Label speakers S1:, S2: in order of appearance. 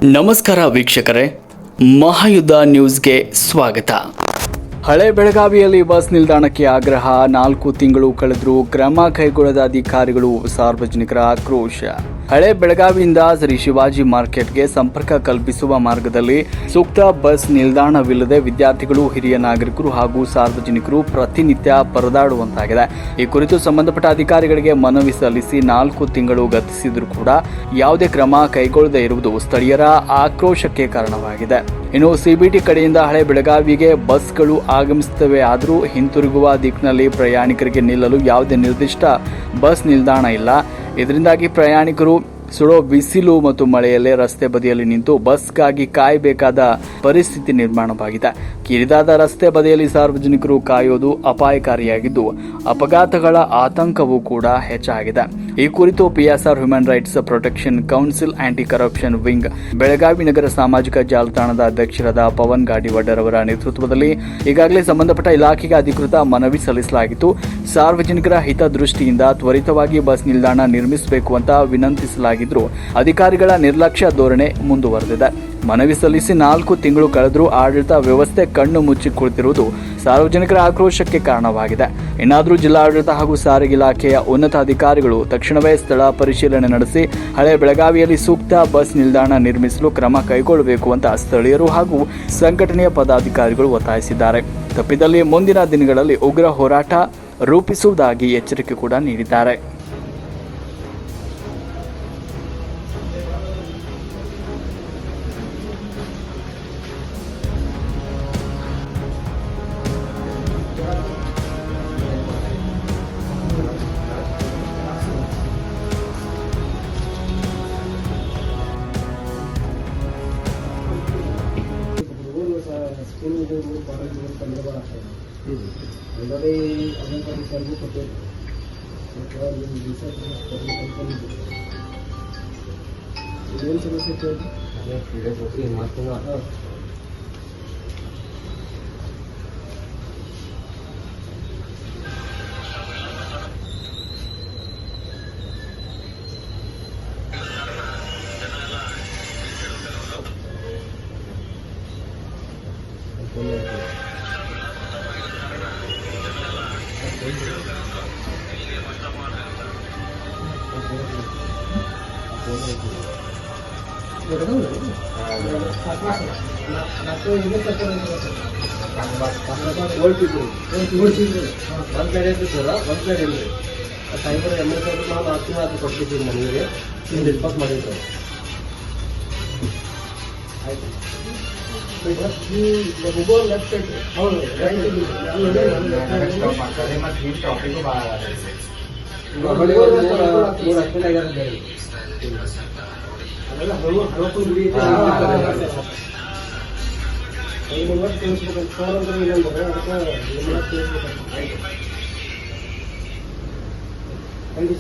S1: ನಮಸ್ಕಾರ ವೀಕ್ಷಕರೇ, ಮಹಾಯುದ್ಧ ನ್ಯೂಸ್ಗೆ ಸ್ವಾಗತ. ಹಳೆ ಬೆಳಗಾವಿಯಲ್ಲಿ ಬಸ್ ನಿಲ್ದಾಣಕ್ಕೆ ಆಗ್ರಹ. 4 ತಿಂಗಳು ಕಳೆದರೂ ಕ್ರಮ ಕೈಗೊಳ್ಳದ ಅಧಿಕಾರಿಗಳು, ಸಾರ್ವಜನಿಕರ ಆಕ್ರೋಶ. ಹಳೆ ಬೆಳಗಾವಿಯಿಂದ ಶ್ರೀ ಶಿವಾಜಿ ಮಾರ್ಕೆಟ್ಗೆ ಸಂಪರ್ಕ ಕಲ್ಪಿಸುವ ಮಾರ್ಗದಲ್ಲಿ ಸೂಕ್ತ ಬಸ್ ನಿಲ್ದಾಣವಿಲ್ಲದೆ ವಿದ್ಯಾರ್ಥಿಗಳು, ಹಿರಿಯ ನಾಗರಿಕರು ಹಾಗೂ ಸಾರ್ವಜನಿಕರು ಪ್ರತಿನಿತ್ಯ ಪರದಾಡುವಂತಾಗಿದೆ. ಈ ಕುರಿತು ಸಂಬಂಧಪಟ್ಟ ಅಧಿಕಾರಿಗಳಿಗೆ ಮನವಿ ಸಲ್ಲಿಸಿ 4 ತಿಂಗಳು ಗತಿಸಿದರೂ ಕೂಡ ಯಾವುದೇ ಕ್ರಮ ಕೈಗೊಳ್ಳದೇ ಇರುವುದು ಸ್ಥಳೀಯರ ಆಕ್ರೋಶಕ್ಕೆ ಕಾರಣವಾಗಿದೆ. ಇನ್ನು ಸಿಬಿಟಿ ಕಡೆಯಿಂದ ಹಳೆ ಬೆಳಗಾವಿಗೆ ಬಸ್ಗಳು ಆಗಮಿಸುತ್ತವೆ, ಆದರೂ ಹಿಂತಿರುಗುವ ದಿಕ್ಕಿನಲ್ಲಿ ಪ್ರಯಾಣಿಕರಿಗೆ ನಿಲ್ಲಲು ಯಾವುದೇ ನಿರ್ದಿಷ್ಟ ಬಸ್ ನಿಲ್ದಾಣ ಇಲ್ಲ. ಇದರಿಂದಾಗಿ ಪ್ರಯಾಣಿಕರು ಸುಡೋ ಬಿಸಿಲು ಮತ್ತು ಮಳೆಯಲ್ಲೇ ರಸ್ತೆ ಬದಿಯಲ್ಲಿ ನಿಂತು ಬಸ್ಗಾಗಿ ಕಾಯಬೇಕಾದ ಪರಿಸ್ಥಿತಿ ನಿರ್ಮಾಣವಾಗಿದೆ. ಕಿರಿದಾದ ರಸ್ತೆ ಬದಿಯಲ್ಲಿ ಸಾರ್ವಜನಿಕರು ಕಾಯೋದು ಅಪಾಯಕಾರಿಯಾಗಿದ್ದು, ಅಪಘಾತಗಳ ಆತಂಕವೂ ಕೂಡ ಹೆಚ್ಚಾಗಿದೆ. ಈ ಕುರಿತು PSR human rights protection council anti corruption wing Belagavi ನಗರ ಸಾಮಾಜಿಕ ಜಾಲತಾಣದ ಅಧ್ಯಕ್ಷರಾದ ಪವನ್ ಗಾಡಿವಡ್ಡರ್ ಅವರ ನೇತೃತ್ವದಲ್ಲಿ ಈಗಾಗಲೇ ಸಂಬಂಧಪಟ್ಟ ಇಲಾಖೆಗೆ ಅಧಿಕೃತ ಮನವಿ ಸಲ್ಲಿಸಲಾಗಿತ್ತು. ಸಾರ್ವಜನಿಕರ ಹಿತದೃಷ್ಟಿಯಿಂದ ತ್ವರಿತವಾಗಿ ಬಸ್ ನಿಲ್ದಾಣ ನಿರ್ಮಿಸಬೇಕು ಅಂತ ವಿನಂತಿಸಲಾಗಿದ್ರು ಅಧಿಕಾರಿಗಳ ನಿರ್ಲಕ್ಷ್ಯ ಧೋರಣೆ ಮುಂದುವರೆದಿದೆ. ಮನವಿ ಸಲ್ಲಿಸಿ 4 ತಿಂಗಳು ಕಳೆದರೂ ಆಡಳಿತ ವ್ಯವಸ್ಥೆ ಕಣ್ಣು ಮುಚ್ಚಿ ಕುಳಿತಿರುವುದು ಸಾರ್ವಜನಿಕರ ಆಕ್ರೋಶಕ್ಕೆ ಕಾರಣವಾಗಿದೆ. ಇನ್ನಾದರೂ ಜಿಲ್ಲಾಡಳಿತ ಹಾಗೂ ಸಾರಿಗೆ ಇಲಾಖೆಯ ಉನ್ನತ ಅಧಿಕಾರಿಗಳು ತಕ್ಷಣವೇ ಸ್ಥಳ ಪರಿಶೀಲನೆ ನಡೆಸಿ ಹಳೆ ಬೆಳಗಾವಿಯಲ್ಲಿ ಸೂಕ್ತ ಬಸ್ ನಿಲ್ದಾಣ ನಿರ್ಮಿಸಲು ಕ್ರಮ ಕೈಗೊಳ್ಳಬೇಕು ಅಂತ ಸ್ಥಳೀಯರು ಹಾಗೂ ಸಂಘಟನೆಯ ಪದಾಧಿಕಾರಿಗಳು ಒತ್ತಾಯಿಸಿದ್ದಾರೆ. ತಪ್ಪಿದಲ್ಲಿ ಮುಂದಿನ ದಿನಗಳಲ್ಲಿ ಉಗ್ರ ಹೋರಾಟ ರೂಪಿಸುವುದಾಗಿ ಎಚ್ಚರಿಕೆ ಕೂಡ ನೀಡಿದ್ದಾರೆ.
S2: ಸೈಬರ್ ಎಮರ್ಜೆನ್ಸಿ ನಾವು ಆಶೀರ್ವಾದ ಕೊಡ್ತಿದ್ದೀವಿ. ನನಗೆ ನೀವು ಡಿಸ್ಪಾಸ್ ಮಾಡಿರ್ತಾರೆ. ಆಯ್ತು, ಲೆಫ್ಟ್ ಸೈಡ್ ಹೌದು